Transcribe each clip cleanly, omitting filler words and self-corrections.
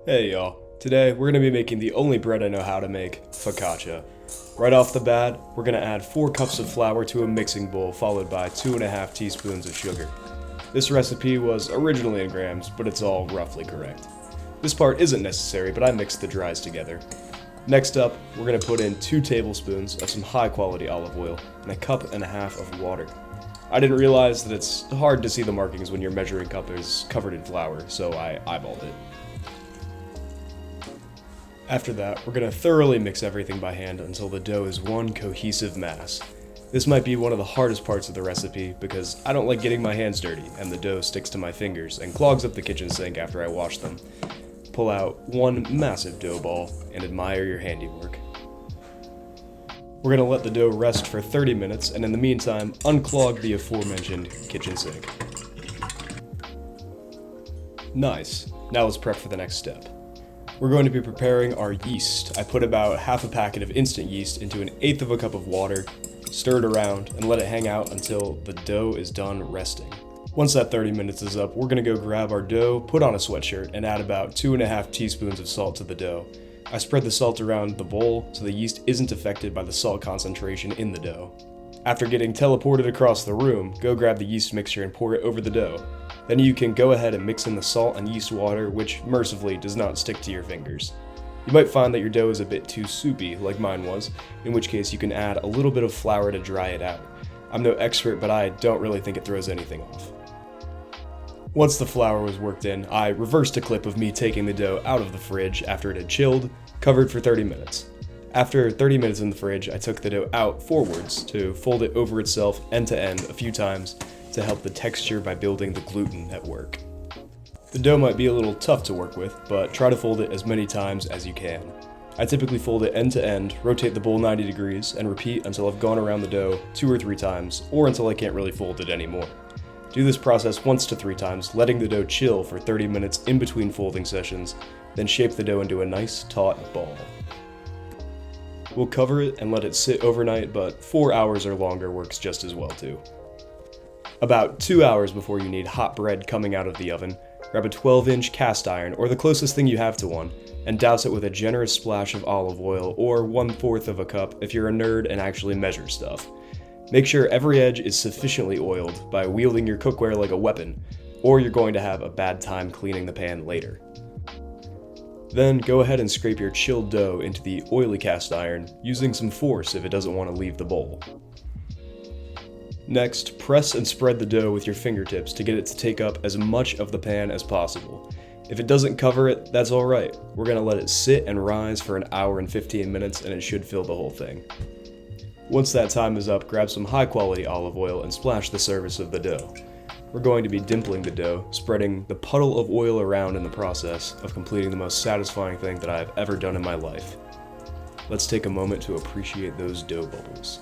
Hey y'all, today we're going to be making the only bread I know how to make, focaccia. Right off the bat, we're going to add 4 cups of flour to a mixing bowl followed by 2.5 teaspoons of sugar. This recipe was originally in grams, but it's all roughly correct. This part isn't necessary, but I mixed the dries together. Next up, we're going to put in 2 tablespoons of some high quality olive oil and 1.5 cups of water. I didn't realize that it's hard to see the markings when your measuring cup is covered in flour, so I eyeballed it. After that, we're going to thoroughly mix everything by hand until the dough is one cohesive mass. This might be one of the hardest parts of the recipe because I don't like getting my hands dirty and the dough sticks to my fingers and clogs up the kitchen sink after I wash them. Pull out one massive dough ball and admire your handiwork. We're going to let the dough rest for 30 minutes and in the meantime, unclog the aforementioned kitchen sink. Nice. Now let's prep for the next step. We're going to be preparing our yeast. I put about half a packet of instant yeast into 1/8 cup of water, stir it around, and let it hang out until the dough is done resting. Once that 30 minutes is up, we're going to go grab our dough, put on a sweatshirt, and add about 2.5 teaspoons of salt to the dough. I spread the salt around the bowl so the yeast isn't affected by the salt concentration in the dough. After getting teleported across the room, go grab the yeast mixture and pour it over the dough. Then you can go ahead and mix in the salt and yeast water, which mercifully does not stick to your fingers. You might find that your dough is a bit too soupy, like mine was, in which case you can add a little bit of flour to dry it out. I'm no expert, but I don't really think it throws anything off. Once the flour was worked in, I reversed a clip of me taking the dough out of the fridge after it had chilled, covered for 30 minutes. After 30 minutes in the fridge, I took the dough out forwards to fold it over itself end to end a few times to help the texture by building the gluten at work. The dough might be a little tough to work with, but try to fold it as many times as you can. I typically fold it end to end, rotate the bowl 90 degrees, and repeat until I've gone around the dough 2 or 3 times, or until I can't really fold it anymore. Do this process once to 3 times, letting the dough chill for 30 minutes in between folding sessions, then shape the dough into a nice taut ball. We'll cover it and let it sit overnight, but 4 hours or longer works just as well too. About 2 hours before you need hot bread coming out of the oven, grab a 12-inch cast iron or the closest thing you have to one, and douse it with a generous splash of olive oil or 1/4 cup if you're a nerd and actually measure stuff. Make sure every edge is sufficiently oiled by wielding your cookware like a weapon, or you're going to have a bad time cleaning the pan later. Then go ahead and scrape your chilled dough into the oily cast iron, using some force if it doesn't want to leave the bowl. Next, press and spread the dough with your fingertips to get it to take up as much of the pan as possible. If it doesn't cover it, that's alright. We're going to let it sit and rise for 1 hour and 15 minutes and it should fill the whole thing. Once that time is up, grab some high quality olive oil and splash the surface of the dough. We're going to be dimpling the dough, spreading the puddle of oil around in the process of completing the most satisfying thing that I have ever done in my life. Let's take a moment to appreciate those dough bubbles.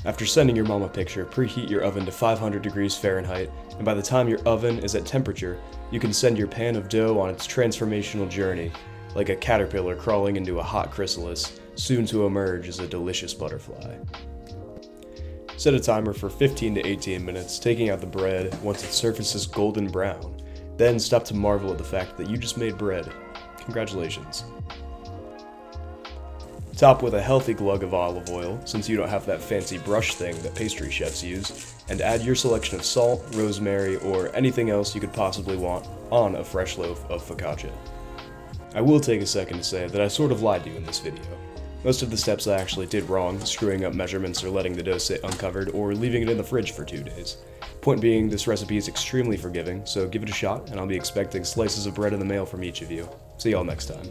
After sending your mom a picture, preheat your oven to 500 degrees Fahrenheit, and by the time your oven is at temperature, you can send your pan of dough on its transformational journey, like a caterpillar crawling into a hot chrysalis, soon to emerge as a delicious butterfly. Set a timer for 15 to 18 minutes, taking out the bread once its surface is golden brown. Then stop to marvel at the fact that you just made bread. Congratulations. Top with a healthy glug of olive oil, since you don't have that fancy brush thing that pastry chefs use, and add your selection of salt, rosemary, or anything else you could possibly want on a fresh loaf of focaccia. I will take a second to say that I sort of lied to you in this video. Most of the steps I actually did wrong, screwing up measurements or letting the dough sit uncovered or leaving it in the fridge for 2 days. Point being, this recipe is extremely forgiving, so give it a shot and I'll be expecting slices of bread in the mail from each of you. See y'all next time.